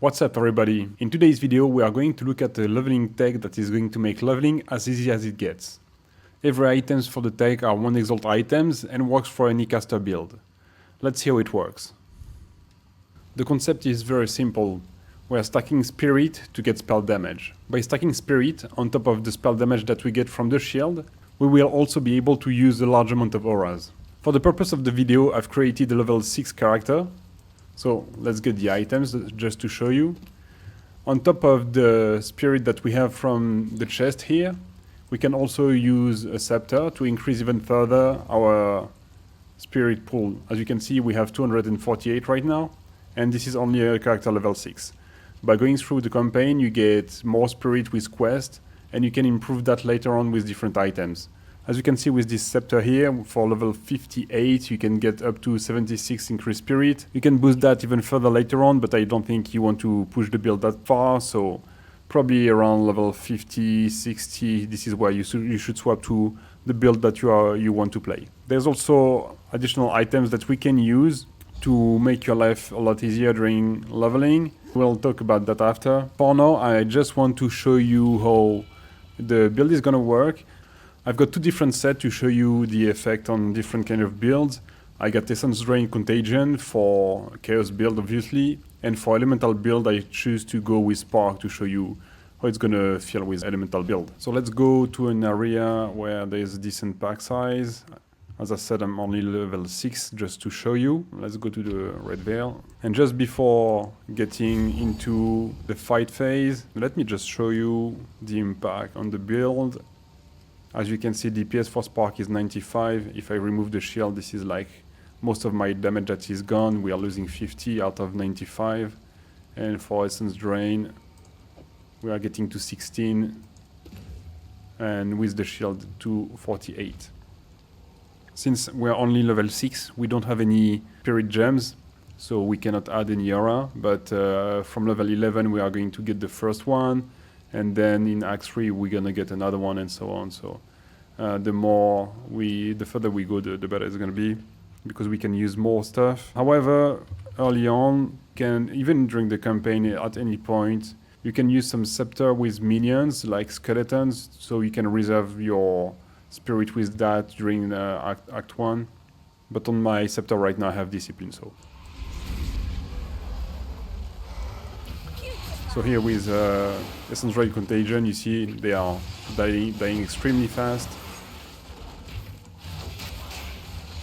What's up everybody? In today's video we are going to look at the leveling tech that is going to make leveling as easy as it gets. Every items for the tech are 1 exalt items and works for any caster build. Let's see how it works. The concept is very simple. We are stacking spirit to get spell damage. By stacking spirit on top of the spell damage that we get from the shield, we will also be able to use a large amount of auras. For the purpose of the video, I've created a level 6 character. So let's get the items just to show you. On top of the spirit that we have from the chest here, we can also use a scepter to increase even further our spirit pool. As you can see, we have 248 right now, and this is only a character level 6. By going through the campaign, you get more spirit with quest, and you can improve that later on with different items. As you can see with this scepter here, for level 58 you can get up to 76 increased spirit. You can boost that even further later on, but I don't think you want to push the build that far, so probably around level 50, 60, this is where you should swap to the build that you want to play. There's also additional items that we can use to make your life a lot easier during leveling. We'll talk about that after. For now, I just want to show you how the build is gonna work. I've got two different sets to show you the effect on different kind of builds. I got Essence Drain Contagion for Chaos build obviously, and for Elemental build I choose to go with Spark to show you how it's gonna feel with Elemental build. So let's go to an area where there's a decent pack size. As I said, I'm only level 6 just to show you. Let's go to the Red Veil. And just before getting into the fight phase, let me just show you the impact on the build. As you can see, DPS for Spark is 95. If I remove the shield, this is like most of my damage that is gone. We are losing 50 out of 95. And for Essence Drain, we are getting to 16. And with the shield to 48. Since we're only level 6, we don't have any Spirit Gems, so we cannot add any aura. But from level 11, we are going to get the first one. And then in Act 3 we're gonna get another one and so on. So the further we go, the better it's gonna be, because we can use more stuff. However, early on, even during the campaign at any point, you can use some scepter with minions like skeletons, so you can reserve your spirit with that during Act 1. But on my scepter right now I have discipline, So here with Essence Drain Contagion, you see they are dying extremely fast.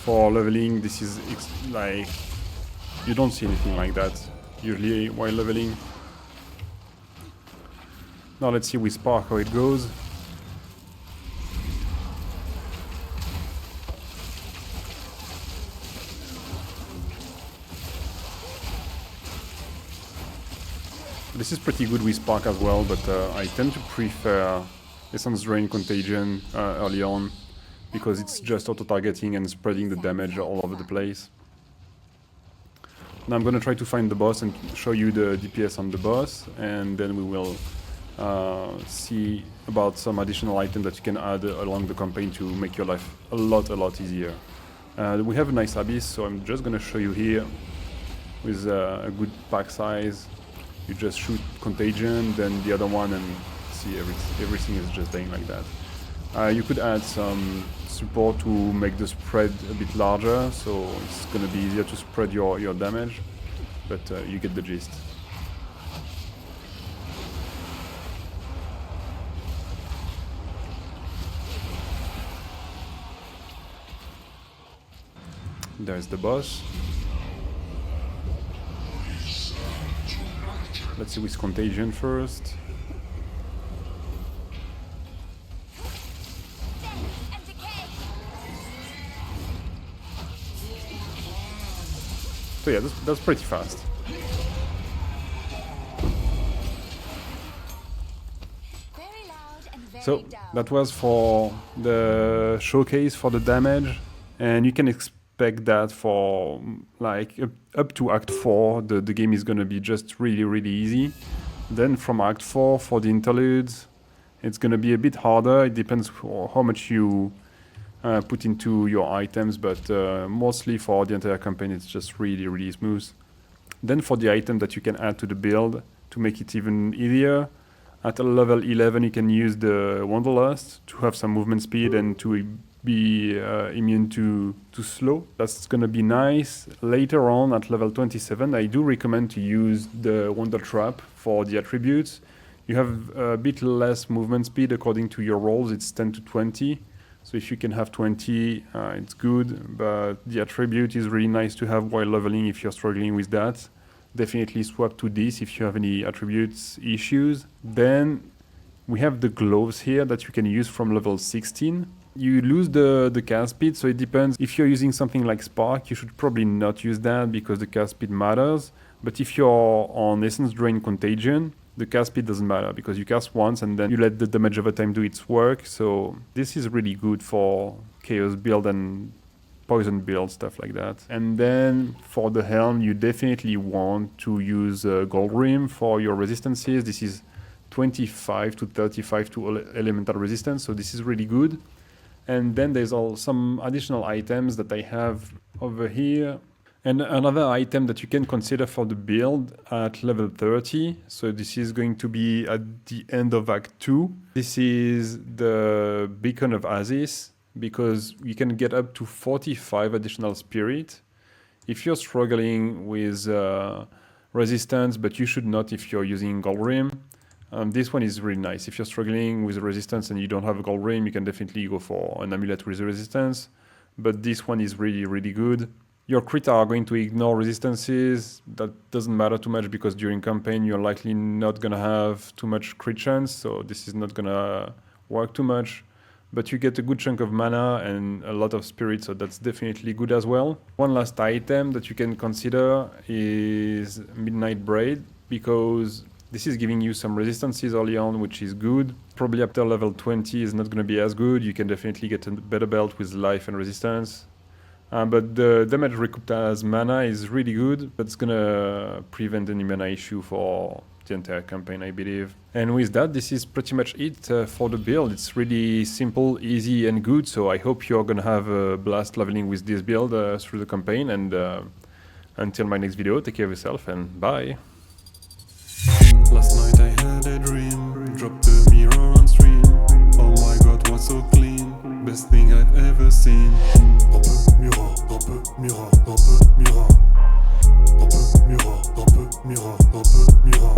For leveling, this is like, you don't see anything like that usually while leveling. Now let's see with Spark how it goes. This is pretty good with Spark as well, but I tend to prefer Essence Drain Contagion early on, because it's just auto-targeting and spreading the damage all over the place. Now I'm gonna try to find the boss and show you the DPS on the boss, and then we will see about some additional items that you can add along the campaign to make your life a lot easier. We have a nice Abyss, so I'm just gonna show you here with a good pack size. You just shoot Contagion, then the other one, and see everything is just dying like that. You could add some support to make the spread a bit larger, so it's gonna be easier to spread your damage, but you get the gist. There's the boss. Let's see with Contagion first. So yeah, that's pretty fast. So that was for the showcase for the damage, and you can expect that for like up to Act 4 the game is gonna be just really easy. Then from Act 4 for the interludes, it's gonna be a bit harder. It depends how much you put into your items, but mostly for the entire campaign it's just really smooth. Then for the item that you can add to the build to make it even easier, at a level 11 you can use the Wanderlust to have some movement speed and to be immune to slow. That's gonna be nice. Later on at level 27 I do recommend to use the Wonder Trap for the attributes. You have a bit less movement speed according to your rolls, it's 10 to 20. So if you can have 20, it's good, but the attribute is really nice to have while leveling if you're struggling with that. Definitely swap to this if you have any attributes issues. Then we have the gloves here that you can use from level 16. You lose the cast speed, so it depends. If you're using something like Spark, you should probably not use that because the cast speed matters. But if you're on Essence Drain Contagion, the cast speed doesn't matter because you cast once and then you let the damage over time do its work. So this is really good for Chaos build and Poison build, stuff like that. And then for the helm, you definitely want to use Gold Rim for your resistances. This is 25 to 35 to elemental resistance, so this is really good. And then there's some additional items that I have over here. And another item that you can consider for the build at level 30. So this is going to be at the end of Act 2. This is the Beacon of Aziz, because you can get up to 45 additional spirit. If you're struggling with resistance, but you should not if you're using Gold Rim, this one is really nice. If you're struggling with resistance and you don't have a Gold Rim, you can definitely go for an amulet with resistance. But this one is really, really good. Your crit are going to ignore resistances. That doesn't matter too much because during campaign you're likely not gonna have too much crit chance, so this is not gonna work too much. But you get a good chunk of mana and a lot of spirit, so that's definitely good as well. One last item that you can consider is Midnight Braid, because this is giving you some resistances early on, which is good. Probably after level 20 is not going to be as good. You can definitely get a better belt with life and resistance. But the damage recouped as mana is really good, but it's going to prevent any mana issue for the entire campaign, I believe. And with that, this is pretty much it for the build. It's really simple, easy and good, so I hope you're gonna have a blast leveling with this build through the campaign. And until my next video, take care of yourself and bye. Last night I had a dream, dropped the mirror on stream. Oh my god, what's so clean, best thing I've ever seen. Dans peu mirror, dans peu mirror, dans peu mirror. Dans peu mirror, dans peu mirror, dans peu mirror.